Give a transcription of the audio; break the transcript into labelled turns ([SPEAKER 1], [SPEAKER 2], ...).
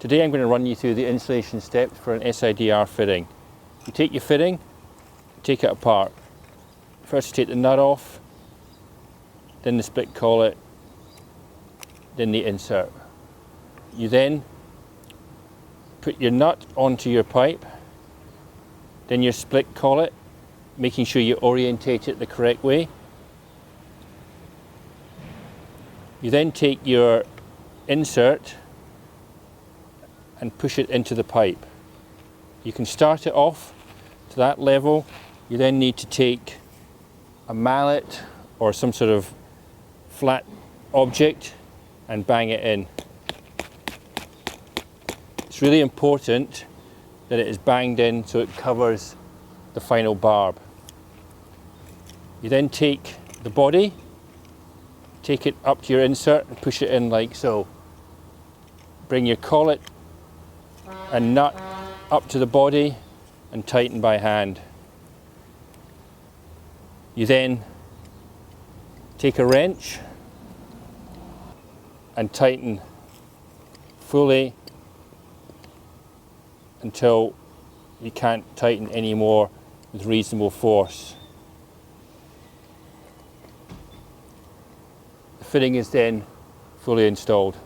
[SPEAKER 1] Today I'm going to run you through the installation steps for an SIDR fitting. You take your fitting, take it apart. First you take the nut off, then the split collet, then the insert. You then put your nut onto your pipe, then your split collet, making sure you orientate it the correct way. You then take your insert and push it into the pipe. You can start it off to that level. You then need to take a mallet or some sort of flat object and bang it in. It's really important that it is banged in so it covers the final barb. You then take the body, take it up to your insert and push it in like so. Bring your collet and nut up to the body and tighten by hand. You then take a wrench and tighten fully until you can't tighten anymore with reasonable force. The fitting is then fully installed.